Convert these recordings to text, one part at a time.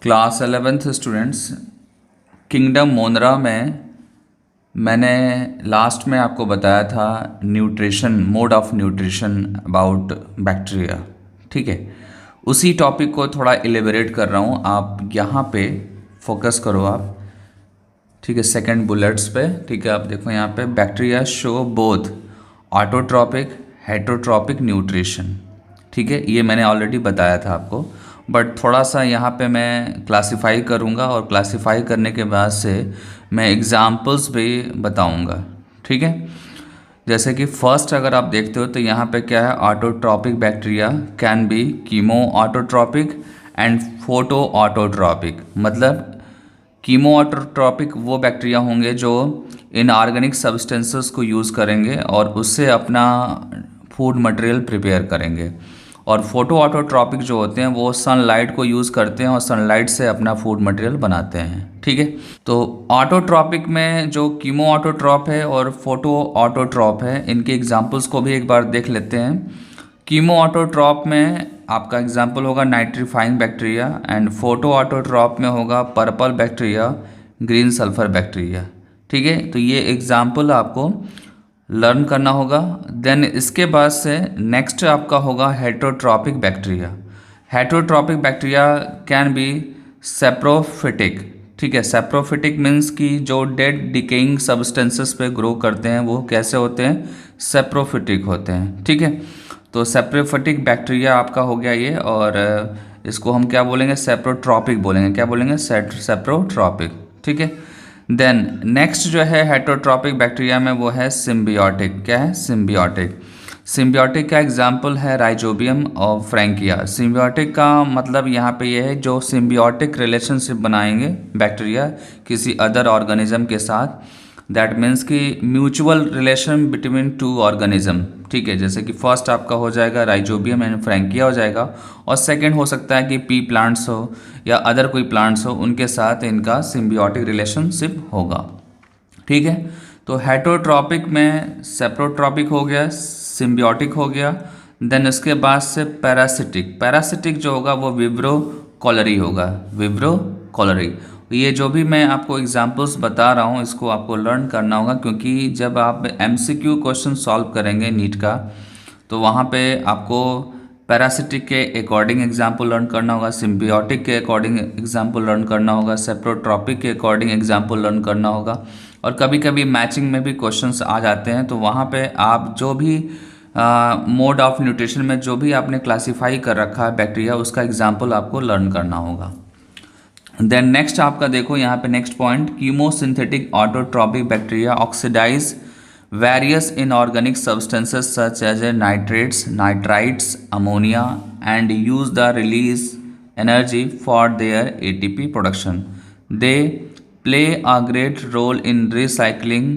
Class 11th students, kingdom मोनरा में मैंने last में आपको बताया था nutrition, mode of nutrition about bacteria. ठीक है, उसी टॉपिक को थोड़ा एलिबरेट कर रहा हूँ। आप यहाँ पे फोकस करो आप। ठीक है, सेकंड बुलेट्स पे। ठीक है, आप देखो यहाँ पे bacteria show both autotrophic heterotrophic nutrition. ठीक है, ये मैंने ऑलरेडी बताया था आपको, बट थोड़ा सा यहाँ पे मैं क्लासिफाई करूँगा और क्लासिफाई करने के बाद से मैं एग्जाम्पल्स भी बताऊँगा। ठीक है, जैसे कि फर्स्ट अगर आप देखते हो तो यहाँ पे क्या है, autotrophic bacteria can be chemo autotrophic and photo autotrophic. मतलब कीमो ऑटोट्रॉपिक वो बैक्टीरिया होंगे जो इनऑर्गेनिक सब्सटेंसेस को यूज़ करेंगे और उससे अपना फूड मटेरियल प्रिपेयर करेंगे, और फोटो ऑटोट्रॉपिक जो होते हैं वो सनलाइट को यूज़ करते हैं और सनलाइट से अपना फूड मटेरियल बनाते हैं। ठीक है, तो ऑटोट्रॉपिक में जो कीमो ऑटोट्रॉप है और फोटो ऑटोट्रॉप है, इनके एग्जांपल्स को भी एक बार देख लेते हैं। कीमो ऑटोट्रॉप में आपका एग्जांपल होगा nitrifying bacteria, and photo autotroph में होगा purple bacteria, green sulphur bacteria. ठीक है, तो ये एग्जांपल आपको लर्न करना होगा। देन इसके बाद से नेक्स्ट आपका होगा heterotrophic bacteria. Heterotrophic bacteria can be saprophytic. ठीक है, सेप्रोफिटिक मीन्स कि जो डेड डिकेइंग सब्सटेंसेस पे ग्रो करते हैं वो कैसे होते हैं, सेप्रोफिटिक होते हैं। ठीक है, तो सेप्रोफिटिक बैक्टीरिया आपका हो गया ये, और इसको हम क्या बोलेंगे, सेप्रोट्रॉपिक बोलेंगे। क्या बोलेंगे, सेप्रोट्रॉपिक। ठीक है, देन नेक्स्ट जो है हेटरोट्रॉपिक बैक्टीरिया में वो है सिम्बियोटिक। क्या है, सिम्बियोटिक। सिम्बियोटिक का एग्जाम्पल है राइजोबियम और फ्रैंकिया। सिम्बियोटिक का मतलब यहाँ पे ये है जो सिम्बियोटिक रिलेशनशिप बनाएंगे बैक्टीरिया किसी अदर ऑर्गेनिज्म के साथ, दैट मीन्स कि mutual relation between two organism. ठीक है, जैसे कि फर्स्ट आपका हो जाएगा राइजोबियम एंड फ्रैंकिया हो जाएगा, और सेकंड हो सकता है कि पी प्लांट्स हो या अदर कोई प्लांट्स हो, उनके साथ इनका सिम्बियोटिक रिलेशनशिप होगा। ठीक है, तो हेटरोट्रॉपिक में सेप्रोट्रॉपिक हो गया, सिम्बियोटिक हो गया। देन इसके बाद से पैरासिटिक। पैरासिटिक जो होगा वो विब्रो कॉलरी होगा, विब्रो कॉलरी। ये जो भी मैं आपको एग्जांपल्स बता रहा हूँ इसको आपको लर्न करना होगा, क्योंकि जब आप एमसीक्यू क्वेश्चन सॉल्व करेंगे नीट का, तो वहाँ पे आपको पैरासिटिक के अकॉर्डिंग एग्जाम्पल लर्न करना होगा, सिम्बियोटिक के अकॉर्डिंग एग्जाम्पल लर्न करना होगा, सेप्रोट्रॉपिक के अकॉर्डिंग एग्जाम्पल लर्न करना होगा, और कभी कभी मैचिंग में भी क्वेश्चंस आ जाते हैं। तो वहाँ पे आप जो भी मोड ऑफ न्यूट्रिशन में जो भी आपने क्लासीफाई कर रखा है बैक्टीरिया, उसका एग्जाम्पल आपको लर्न करना होगा। देन नेक्स्ट आपका देखो यहाँ पे next point, chemosynthetic autotrophic bacteria oxidise various inorganic substances such as nitrates, nitrites, ammonia, and use the release energy for their ATP production. They play a great role in recycling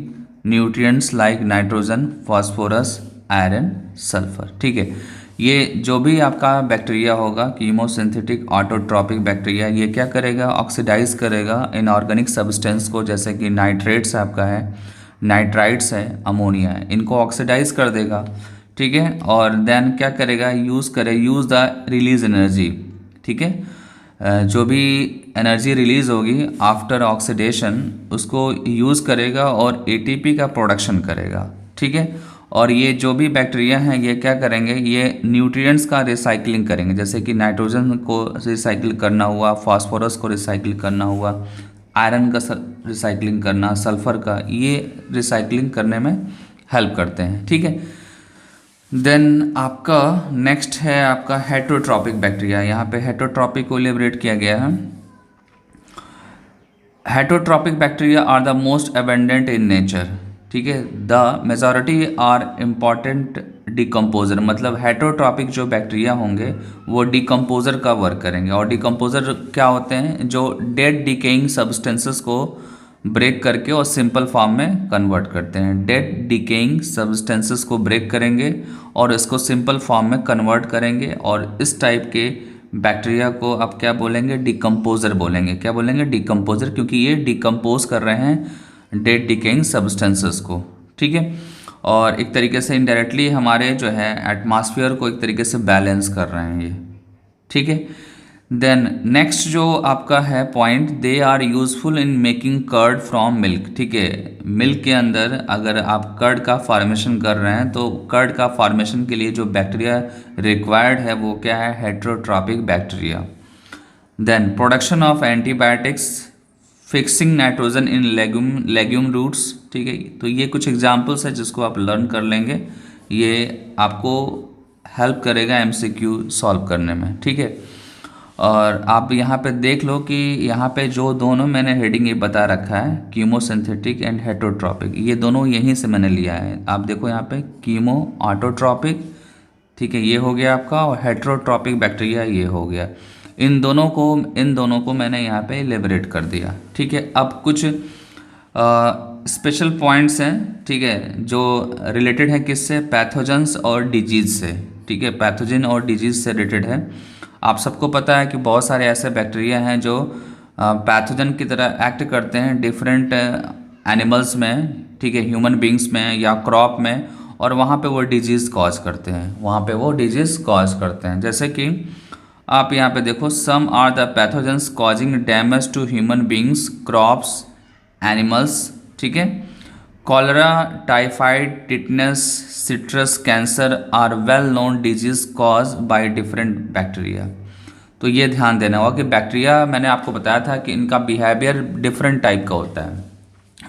nutrients like nitrogen, phosphorus, iron, sulfur. ठीक है, ये जो भी आपका bacteria होगा chemosynthetic autotrophic bacteria, ये क्या करेगा, ऑक्सीडाइज करेगा इनऑर्गेनिक सब्सटेंस को, जैसे कि नाइट्रेट्स आपका है, नाइट्राइट्स है, अमोनिया है, इनको ऑक्सीडाइज कर देगा। ठीक है, और देन क्या करेगा, यूज़ द रिलीज एनर्जी। ठीक है, जो भी एनर्जी रिलीज होगी आफ्टर ऑक्सीडेशन उसको यूज़ करेगा और एटीपी का प्रोडक्शन करेगा। ठीक है, और ये जो भी बैक्टीरिया हैं ये क्या करेंगे, ये न्यूट्रिएंट्स का रिसाइकलिंग करेंगे, जैसे कि नाइट्रोजन को रिसाइकिल करना हुआ, फास्फोरस को रिसाइकिल करना हुआ, आयरन का रिसाइकलिंग करना, सल्फ़र का, ये रिसाइकलिंग करने में हेल्प करते हैं। ठीक है, देन आपका नेक्स्ट है आपका हेटरोट्रॉपिक बैक्टीरिया। यहाँ पे हेटरोट्रॉपिक को इलेबरेट किया गया है। Heterotrophic bacteria are the most abundant in nature. ठीक है, the majority are important decomposer. मतलब हेटरोट्रॉपिक जो बैक्टीरिया होंगे वो डिकम्पोजर का वर्क करेंगे, और डिकम्पोजर क्या होते हैं, जो डेड डिकेइंग सब्सटेंसेस को ब्रेक करके और सिंपल फॉर्म में कन्वर्ट करते हैं। डेड डिकेइंग सब्सटेंसेस को ब्रेक करेंगे और इसको सिंपल फॉर्म में कन्वर्ट करेंगे, और इस टाइप के बैक्टीरिया को आप क्या बोलेंगे, डिकम्पोजर बोलेंगे। क्या बोलेंगे, डिकम्पोजर, क्योंकि ये डिकम्पोज कर रहे हैं डेड डिकेइंग सब्सटेंसेस को। ठीक है, और एक तरीके से इनडायरेक्टली हमारे जो है एटमॉस्फेयर को एक तरीके से बैलेंस कर रहे हैं ये। ठीक है, देन नेक्स्ट जो आपका है point, they are useful in making curd from milk. ठीक है, मिल्क के अंदर अगर आप कर्ड का फॉर्मेशन कर रहे हैं तो कर्ड का फॉर्मेशन के लिए जो बैक्टीरिया रिक्वायर्ड है वो क्या है, heterotrophic bacteria. Then production of antibiotics, fixing nitrogen in legume roots. ठीक है, तो ये कुछ एग्जांपल्स है जिसको आप लर्न कर लेंगे, ये आपको हेल्प करेगा एमसीक्यू सॉल्व करने में। ठीक है, और आप यहाँ पे देख लो कि यहाँ पे जो दोनों मैंने हेडिंग ये बता रखा है, कीमोसिंथेटिक एंड हेटरोट्रॉपिक, ये दोनों यहीं से मैंने लिया है। आप देखो यहाँ पे कीमो ऑटोट्रॉपिक, ठीक है, ये हो गया आपका, और हेटरोट्रॉपिक बैक्टीरिया ये हो गया। इन दोनों को मैंने यहाँ पे इलेबरेट कर दिया। ठीक है, अब कुछ स्पेशल पॉइंट्स हैं, ठीक है, जो रिलेटेड है किससे, पैथोजेंस और डिजीज़ से। ठीक है, पैथोजन और डिजीज़ से रिलेटेड है। आप सबको पता है कि बहुत सारे ऐसे बैक्टीरिया हैं जो पैथोजन की तरह एक्ट करते हैं डिफरेंट एनिमल्स में, ठीक है, ह्यूमन बींग्स में या क्रॉप में, और वहाँ पे वो डिजीज़ कॉज करते हैं, जैसे कि आप यहाँ पे देखो, some are the pathogens causing damage to human beings, crops, animals. ठीक है, cholera, typhoid, tetanus, citrus cancer are well known disease cause by different bacteria. तो ये ध्यान देना होगा कि बैक्टीरिया, मैंने आपको बताया था कि इनका बिहेवियर डिफरेंट टाइप का होता है।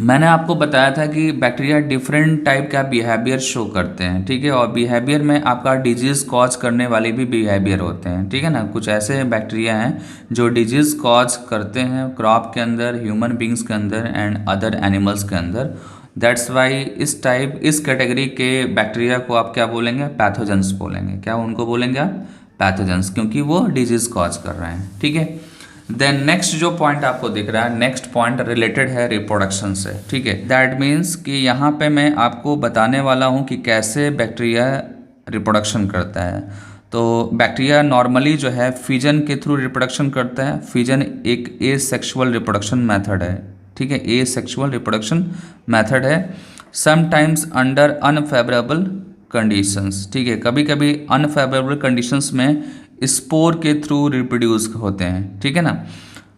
मैंने आपको बताया था कि बैक्टीरिया डिफरेंट टाइप का बिहेवियर शो करते हैं। ठीक है, और बिहेवियर में आपका डिजीज़ कॉज करने वाले भी बिहेवियर होते हैं। ठीक है ना, कुछ ऐसे बैक्टीरिया हैं जो डिजीज़ कॉज करते हैं क्रॉप के अंदर, ह्यूमन बींग्स के अंदर एंड अदर एनिमल्स के अंदर। दैट्स वाई इस कैटेगरी के बैक्टीरिया को आप क्या बोलेंगे, पैथोजेंस बोलेंगे। क्या उनको बोलेंगे आप, पैथोजेंस, क्योंकि वो डिजीज़ कॉज कर रहे हैं। ठीक है, देन नेक्स्ट जो पॉइंट आपको दिख रहा है, नेक्स्ट पॉइंट रिलेटेड है रिप्रोडक्शन से। ठीक है, दैट मीन्स कि यहाँ पे मैं आपको बताने वाला हूँ कि कैसे बैक्टीरिया रिप्रोडक्शन करता है। तो बैक्टीरिया नॉर्मली जो है फिजन के थ्रू रिप्रोडक्शन करता है। फिजन एक एसेक्सुअल रिप्रोडक्शन मेथड है। ठीक है, एसेक्सुअल रिप्रोडक्शन मेथड है, समटाइम्स अंडर अनफेवरेबल कंडीशंस। ठीक है, कभी कभी अनफेवरेबल कंडीशंस में स्पोर के थ्रू रिप्रोड्यूस होते हैं। ठीक है ना,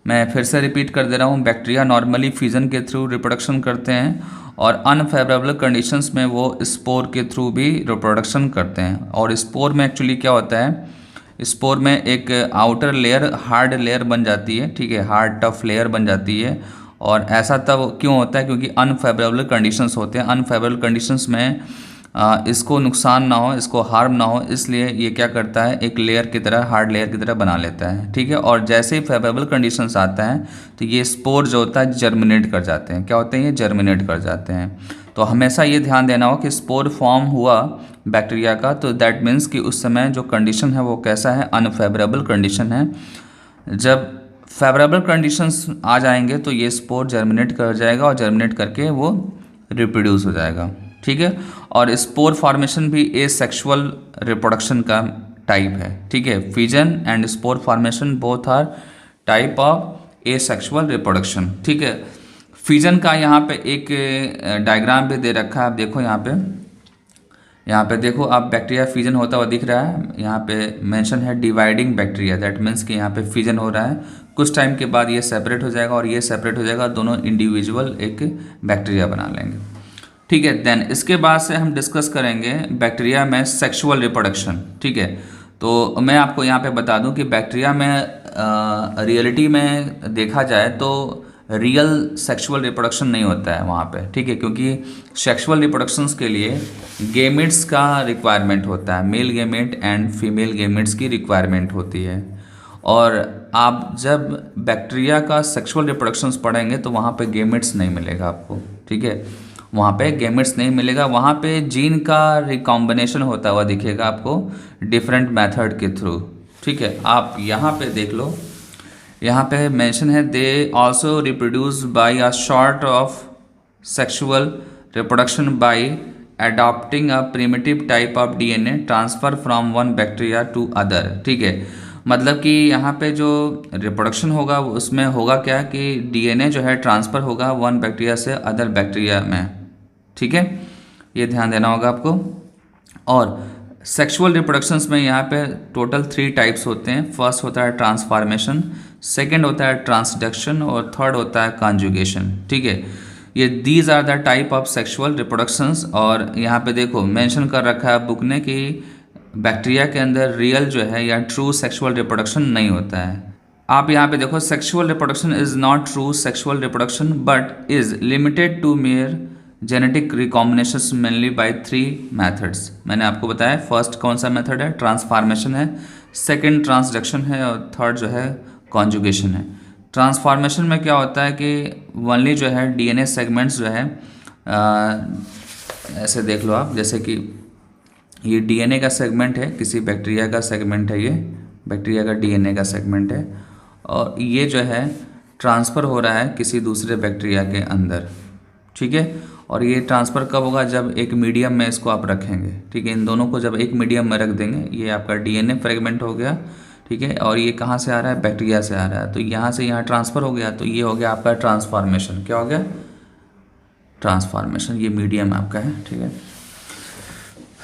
मैं फिर से रिपीट कर दे रहा हूँ, बैक्टीरिया नॉर्मली फिजन के थ्रू रिप्रोडक्शन करते हैं और अनफेवरेबल कंडीशंस में वो स्पोर के थ्रू भी रिप्रोडक्शन करते हैं। और स्पोर में एक्चुअली क्या होता है, स्पोर में एक आउटर लेयर, हार्ड लेयर बन जाती है। ठीक है, हार्ड टफ लेयर बन जाती है, और ऐसा तब क्यों होता है, क्योंकि अनफेवरेबल कंडीशंस होते हैं। अनफेवरेबल कंडीशंस में इसको नुकसान ना हो, इसको हार्म ना हो, इसलिए ये क्या करता है, एक लेयर की तरह, हार्ड लेयर की तरह बना लेता है। ठीक है, और जैसे ही फेवरेबल कंडीशंस आता है तो ये स्पोर जो होता है जर्मिनेट कर जाते हैं। क्या होते हैं, ये जर्मिनेट कर जाते हैं। तो हमेशा ये ध्यान देना हो कि स्पोर फॉर्म हुआ बैक्टीरिया का, तो दैट मीन्स कि उस समय जो कंडीशन है वो कैसा है, अनफेवरेबल कंडीशन है। जब फेवरेबल कंडीशंस आ जाएंगे तो ये स्पोर जर्मिनेट कर जाएगा, और जर्मिनेट करके वो रिप्रोड्यूस हो जाएगा। ठीक है, और स्पोर फॉर्मेशन भी एसेक्सुअल रिप्रोडक्शन का टाइप है। ठीक है, fission and spore formation both are type of asexual reproduction. ठीक है, फिजन का यहाँ पे एक डायग्राम भी दे रखा है, आप देखो यहाँ पे देखो आप, बैक्टीरिया फिजन होता हुआ दिख रहा है। यहाँ पे मेंशन है डिवाइडिंग बैक्टीरिया, दैट मीन्स कि यहाँ पे फिजन हो रहा है, कुछ टाइम के बाद ये सेपरेट हो जाएगा और ये सेपरेट हो जाएगा, दोनों इंडिविजुअल एक बैक्टीरिया बना लेंगे। ठीक है, देन इसके बाद से हम डिस्कस करेंगे बैक्टीरिया में सेक्सुअल रिप्रोडक्शन। ठीक है, तो मैं आपको यहाँ पे बता दूं कि बैक्टीरिया में रियलिटी में देखा जाए तो रियल सेक्सुअल रिप्रोडक्शन नहीं होता है वहाँ पे। ठीक है, क्योंकि सेक्सुअल रिप्रोडक्शंस के लिए गेमेट्स का रिक्वायरमेंट होता है, male gamete and female gametes की रिक्वायरमेंट होती है। और आप जब बैक्टीरिया का सेक्सुअल रिप्रोडक्शंस पढ़ेंगे तो वहाँ पे गेमेट्स नहीं मिलेगा आपको। ठीक है, वहाँ पे गेमेट्स नहीं मिलेगा, वहाँ पे जीन का रिकॉम्बिनेशन होता हुआ दिखेगा आपको डिफरेंट मेथड के थ्रू। ठीक है, आप यहाँ पे देख लो, यहाँ पे मेंशन है, they also reproduce by a sort of sexual reproduction by adopting a primitive type of DNA transfer from one bacteria to other. ठीक है, मतलब कि यहाँ पे जो रिप्रोडक्शन होगा उसमें होगा क्या कि डीएनए जो है ट्रांसफ़र होगा वन बैक्टीरिया से अदर बैक्टीरिया में। ठीक है, ये ध्यान देना होगा आपको। और सेक्सुअल रिप्रोडक्शंस में यहाँ पे टोटल 3 टाइप्स होते हैं। फर्स्ट होता है ट्रांसफॉर्मेशन, सेकंड होता है ट्रांसडक्शन और थर्ड होता है कॉन्जुगेशन। ठीक है, ये these are the type of sexual reproductions. और यहाँ पे देखो मेंशन कर रखा है बुक ने कि बैक्टीरिया के अंदर रियल जो है या ट्रू सेक्सुअल रिप्रोडक्शन नहीं होता है। आप यहाँ पे देखो, sexual reproduction is not true sexual reproduction but is limited to mere genetic recombination mainly by 3 methods. मैंने आपको बताया फर्स्ट कौन सा मेथड है, ट्रांसफॉर्मेशन है, सेकंड ट्रांसडक्शन है और थर्ड जो है कॉन्जुगेशन है। ट्रांसफॉर्मेशन में क्या होता है कि ओनली जो है डीएनए सेगमेंट्स जो है ऐसे देख लो आप, जैसे कि ये डीएनए का सेगमेंट है, किसी बैक्टीरिया का सेगमेंट है, ये बैक्टीरिया का डीएनए का सेगमेंट है और ये जो है ट्रांसफ़र हो रहा है किसी दूसरे बैक्टीरिया के अंदर। ठीक है, और ये ट्रांसफ़र कब होगा, जब एक मीडियम में इसको आप रखेंगे। ठीक है, इन दोनों को जब एक मीडियम में रख देंगे, ये आपका डीएनए फ्रेगमेंट हो गया। ठीक है, और ये कहाँ से आ रहा है, बैक्टीरिया से आ रहा है, तो यहाँ से यहाँ ट्रांसफ़र हो गया, तो ये हो गया आपका ट्रांसफॉर्मेशन। क्या हो गया, ट्रांसफॉर्मेशन, ये मीडियम आपका है। ठीक है,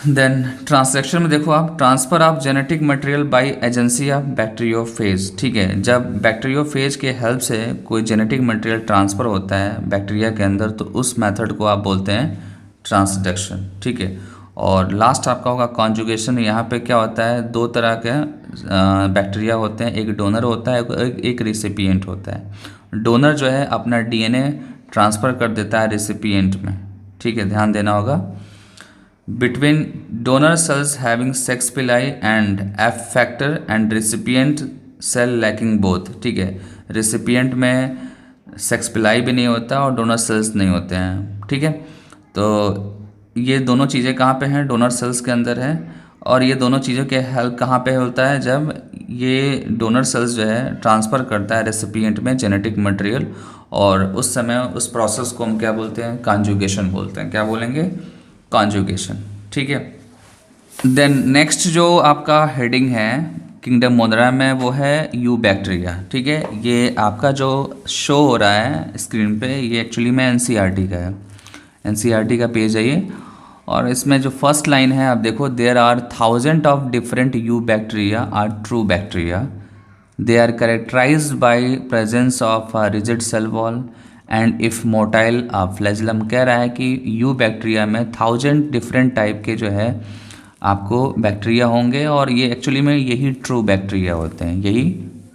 देन ट्रांसलेक्शन में देखो आप, transfer of genetic material by agency of bacteriophage. ठीक है, जब बैक्टीरियोफेज के हेल्प से कोई जेनेटिक मटेरियल ट्रांसफ़र होता है बैक्टीरिया के अंदर, तो उस मेथड को आप बोलते हैं ट्रांसडक्शन। ठीक है, और लास्ट आपका होगा कॉन्जुगेशन। यहाँ पे क्या होता है, 2 तरह के बैक्टीरिया होते हैं, एक डोनर होता है, एक रिसिपिएंट होता है। डोनर जो है अपना डीएनए ट्रांसफ़र कर देता है रिसिपिएंट में। ठीक है, ध्यान देना होगा। Between donor cells having sex pili and F factor and recipient cell lacking both। ठीक है, recipient में सेक्स पिलाई भी नहीं होता और डोनर सेल्स नहीं होते हैं। ठीक है, तो ये दोनों चीज़ें कहाँ पे हैं, डोनर सेल्स के अंदर है। और ये दोनों चीज़ों के हेल्प कहाँ पे होता है, जब ये डोनर सेल्स जो है ट्रांसफ़र करता है रेसिपिएंट में जेनेटिक मटेरियल, और उस समय उस प्रोसेस को हम क्या बोलते हैं, कॉन्जुगेशन बोलते हैं। क्या बोलेंगे, कॉन्जुगेशन। ठीक है, देन नेक्स्ट जो आपका हेडिंग है किंगडम मोनरा में, वो है यू बैक्टीरिया। ठीक है, ये आपका जो शो हो रहा है स्क्रीन पे, ये एक्चुअली में एनसीईआरटी का है, एनसीईआरटी का पेज है ये। और इसमें जो फर्स्ट लाइन है आप देखो, there are 1000 of different eubacteria are true bacteria, they are characterised by presence of rigid cell wall and if motile flagellum. कह रहा है कि यू बैक्टीरिया में 1000 डिफरेंट टाइप के जो है आपको बैक्टीरिया होंगे, और ये एक्चुअली में यही ट्रू बैक्टीरिया होते हैं, यही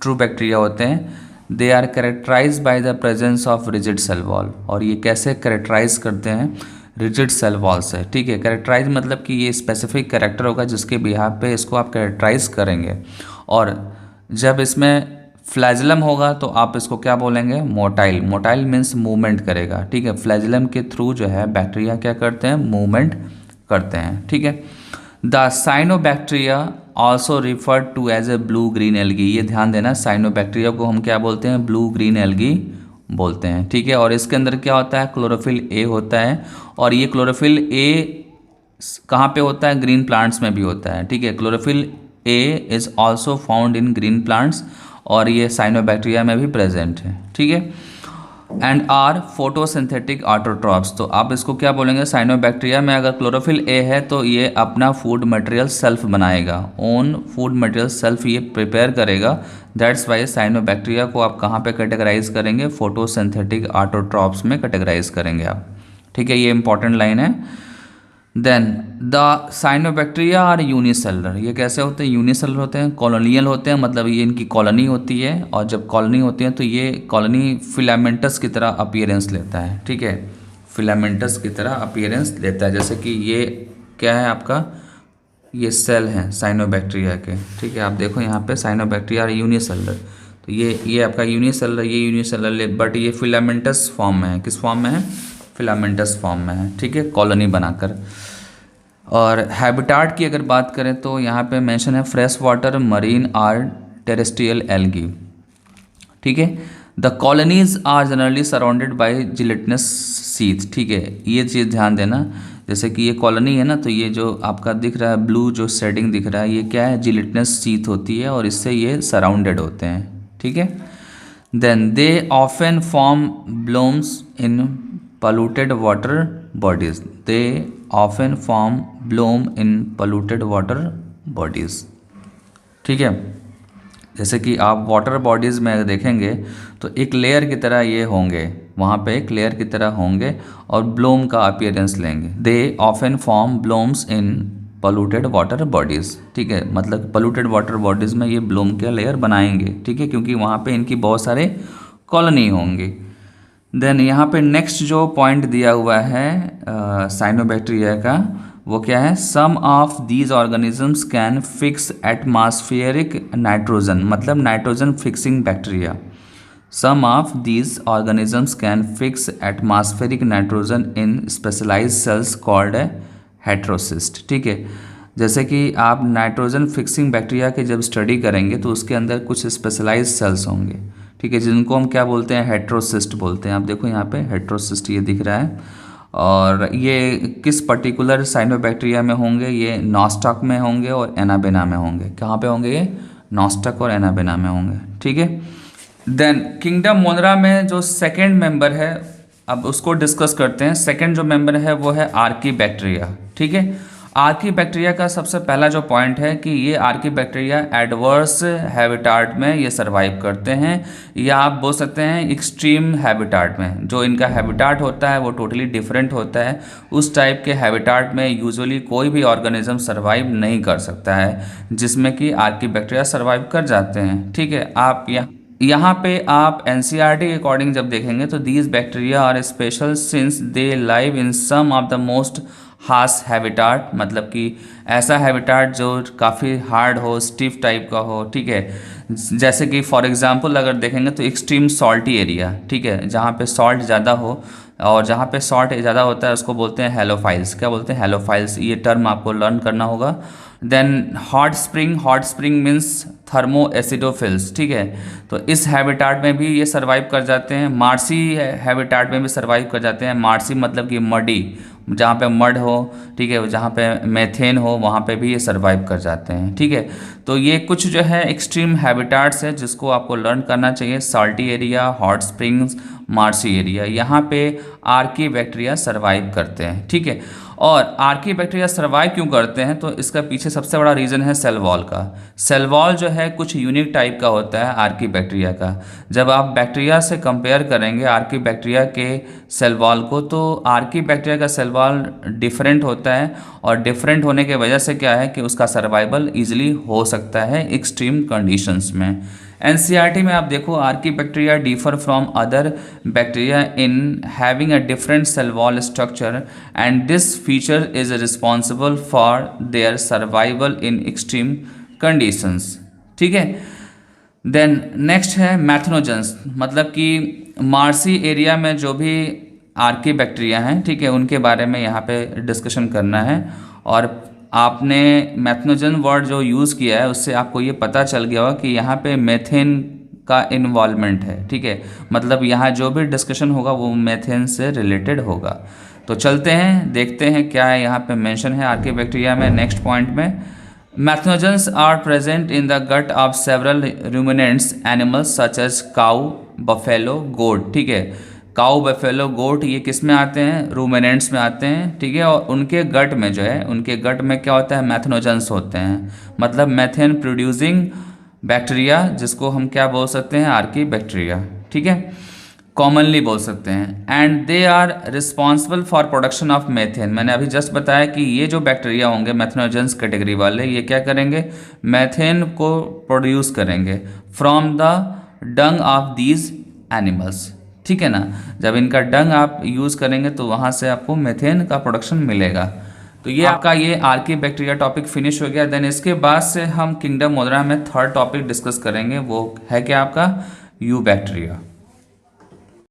ट्रू बैक्टीरिया होते हैं। They are characterised by the presence of rigid cell wall. और ये कैसे कैरेक्टराइज करते हैं, रिजिड सेल वॉल से। ठीक है, कैरेक्टराइज मतलब कि ये स्पेसिफिक कैरेक्टर होगा जिसके बिहाफ पे इसको आप कैरेक्टराइज करेंगे। और जब इसमें फ्लैजिलम होगा तो आप इसको क्या बोलेंगे, मोटाइल। मोटाइल मीन्स मूवमेंट करेगा। ठीक है, फ्लैजिलम के थ्रू जो है बैक्टीरिया क्या करते हैं, मूवमेंट करते हैं। ठीक है, the cyanobacteria also referred to as a blue green algae. ये ध्यान देना, साइनोबैक्टीरिया को हम क्या बोलते हैं, ब्लू ग्रीन एल्गी बोलते हैं। ठीक है, और इसके अंदर क्या होता है, क्लोरोफिल ए होता है, और ये क्लोरोफिल ए कहाँ पे होता है, ग्रीन प्लांट्स में भी होता है। ठीक है, chlorophyll A is also found in green plants, और ये साइनोबैक्टीरिया में भी प्रेजेंट है। ठीक है, एंड आर फोटोसिंथेटिक ऑटोट्रॉप्स। तो आप इसको क्या बोलेंगे, साइनोबैक्टीरिया में अगर क्लोरोफिल ए है तो ये अपना फूड मटेरियल सेल्फ बनाएगा, ओन फूड मटेरियल सेल्फ ये प्रिपेयर करेगा। दैट्स वाई साइनोबैक्टीरिया को आप कहाँ पे कैटेगराइज करेंगे, फोटोसिंथेटिक ऑटोट्रॉप्स में कैटेगराइज करेंगे आप। ठीक है, ये इंपॉर्टेंट लाइन है। Then the cyanobacteria are unicellular. ये कैसे होते हैं, यूनिसेलर होते हैं, कॉलोनियल होते हैं, मतलब ये इनकी कॉलोनी होती है, और जब कॉलोनी होती है तो ये कॉलोनी फिलामेंटस की तरह अपीयरेंस लेता है। ठीक है, फिलामेंटस की तरह अपीयरेंस लेता है। जैसे कि ये क्या है आपका, ये सेल हैं साइनोबैक्टीरिया के। ठीक है, आप देखो यहाँ पे साइनोबैक्टीरिया आर यूनिसेलर, तो ये आपका यूनिसेलर, ये यूनिसेलर बट ये फिलामेंटस फॉर्म में है। किस फॉर्म में है, फिलामेंटस फॉर्म में है। ठीक है, कॉलोनी बनाकर। और हैबिटाट की अगर बात करें तो यहाँ पे मेंशन है fresh water, marine or terrestrial algae. ठीक है, the colonies are generally surrounded by gelatinous sheath. ठीक है, ये चीज़ ध्यान देना, जैसे कि ये कॉलोनी है ना, तो ये जो आपका दिख रहा है ब्लू जो शेडिंग दिख रहा है, ये क्या है, जिलेटिनस सीथ होती है, और इससे ये सराउंडेड होते हैं। ठीक है, then they often form blooms in polluted water bodies। They often form bloom in polluted water bodies. ठीक है, जैसे कि आप वाटर बॉडीज़ में अगर देखेंगे तो एक लेयर की तरह ये होंगे, वहाँ पे एक लेयर की तरह होंगे और ब्लूम का अपीयरेंस लेंगे। They often form blooms in polluted water bodies. ठीक है, मतलब पोल्यूटेड वाटर बॉडीज़ में ये ब्लूम के लेयर बनाएंगे। ठीक है, क्योंकि वहाँ पे इनकी बहुत सारे कॉलोनी होंगी। देन यहाँ पे नेक्स्ट जो पॉइंट दिया हुआ है साइनोबैक्टीरिया का, वो क्या है? Some of these organisms can fix atmospheric nitrogen, मतलब nitrogen fixing bacteria. Some of these organisms can fix atmospheric nitrogen in specialised cells called heterocyst. ठीक है, जैसे कि आप नाइट्रोजन फिक्सिंग बैक्टीरिया के जब स्टडी करेंगे तो उसके अंदर कुछ स्पेशलाइज्ड सेल्स होंगे। ठीक है, जिनको हम क्या बोलते हैं? हेटेरोसिस्ट बोलते हैं। आप देखो यहाँ पे हेटेरोसिस्ट ये दिख रहा है, और ये किस पर्टिकुलर साइनोबैक्टीरिया में होंगे? ये नॉस्टॉक में होंगे और एनाबेना में होंगे। कहाँ पे होंगे ये? नॉस्टॉक और एनाबेना में होंगे। ठीक है, देन किंगडम मोनरा में जो सेकेंड मेंबर है, अब उसको डिस्कस करते हैं। सेकेंड जो मेंबर है वो है आर्कीबैक्टीरिया। ठीक है, आर्कीबैक्टीरिया का सबसे पहला जो पॉइंट है कि ये आर्कीबैक्टीरिया एडवर्स हैबिटाट में ये सर्वाइव करते हैं, या आप बोल सकते हैं एक्सट्रीम हैबिटाट में। जो इनका हैबिटाट होता है वो टोटली डिफरेंट होता है। उस टाइप के हैबिटाट में यूजुअली कोई भी ऑर्गेनिज्म सर्वाइव नहीं कर सकता है, जिसमें कि आर्कीबैक्टीरिया सर्वाइव कर जाते हैं। ठीक है, आप यहाँ पे आप एनसीईआरटी के अकॉर्डिंग जब देखेंगे तो these bacteria are special since they live in some of the most harsh habitat, मतलब कि ऐसा हैबिटाट जो काफ़ी हार्ड हो, स्टिफ टाइप का हो। ठीक है, जैसे कि फॉर एग्जांपल अगर देखेंगे तो एक्सट्रीम सॉल्टी एरिया। ठीक है, जहाँ पे सॉल्ट ज़्यादा हो, और जहाँ पे सॉल्ट ज़्यादा होता है उसको बोलते हैं हेलोफाइल्स। क्या बोलते हैं? हेलोफाइल्स। ये टर्म आपको लर्न करना होगा। Then hot spring means thermoacidophiles. ठीक है, तो इस हैबिटाट में भी ये सर्वाइव कर जाते हैं। मार्सी हैबिटाट में भी सर्वाइव कर जाते हैं। मार्सी मतलब कि मडी, जहाँ पे मड हो। ठीक है, जहाँ पे मेथेन हो वहाँ पे भी ये सर्वाइव कर जाते हैं। ठीक है, तो ये कुछ जो है एक्सट्रीम हैबिटाट्स है जिसको आपको लर्न करना चाहिए। Salty area, hot springs, marshy area, यहाँ पे आर्कीबैक्टीरिया सर्वाइव करते हैं। ठीक है, और आर्कीबैक्टीरिया सर्वाइव क्यों करते हैं? तो इसका पीछे सबसे बड़ा रीज़न है सेल वॉल का। सेल वॉल जो है कुछ यूनिक टाइप का होता है आर्कीबैक्टीरिया का। जब आप बैक्टीरिया से कंपेयर करेंगे आर्कीबैक्टीरिया के सेल वॉल को, तो आर्कीबैक्टीरिया का सेल वॉल डिफरेंट होता है, और डिफरेंट होने की वजह से क्या है कि उसका सर्वाइवल ईजिली हो सकता है एक्सट्रीम कंडीशंस में। एनसीईआरटी में आप देखो, archaebacteria differ from other bacteria in having a different cell wall structure and this feature is responsible for their survival in extreme conditions. ठीक है, देन नेक्स्ट है मैथनोजेंस, मतलब कि मार्सी एरिया में जो भी आर्कीबैक्टीरिया हैं, ठीक है, उनके बारे में यहाँ पे डिस्कशन करना है। और आपने मैथनोजन वर्ड जो यूज़ किया है उससे आपको ये पता चल गया होगा कि यहाँ पे मेथेन का इन्वॉल्वमेंट है। ठीक है, मतलब यहाँ जो भी डिस्कशन होगा वो मेथेन से रिलेटेड होगा। तो चलते हैं, देखते हैं क्या है यहाँ पे मेंशन है आर्कीबैक्टीरिया में। नेक्स्ट पॉइंट में, methanogens are present in the gut of several ruminants animals such as cow, buffalo, goat. ठीक है, काऊ, बफेलो, गोट ये किस में आते हैं? रूमिनेंट्स में आते हैं। ठीक है, और उनके गट में जो है, उनके गट में क्या होता है? मैथनोजेंस होते हैं, मतलब मैथेन प्रोड्यूसिंग बैक्टीरिया, जिसको हम क्या बोल सकते हैं? आर्कीबैक्टीरिया। ठीक है, कॉमनली बोल सकते हैं। And they are responsible for production of methane. मैंने अभी जस्ट बताया कि ये जो बैक्टीरिया होंगे मैथनोजेंस कैटेगरी वाले, ये क्या करेंगे? मेथेन को प्रोड्यूस करेंगे from the Dang of these animals. ठीक है ना, जब इनका डंग आप यूज़ करेंगे तो वहाँ से आपको मेथेन का प्रोडक्शन मिलेगा। तो ये आपका ये आर्कीबैक्टीरिया टॉपिक फिनिश हो गया। देन इसके बाद से हम किंगडम मोनरा में थर्ड टॉपिक डिस्कस करेंगे, वो है क्या आपका? यूबैक्टीरिया।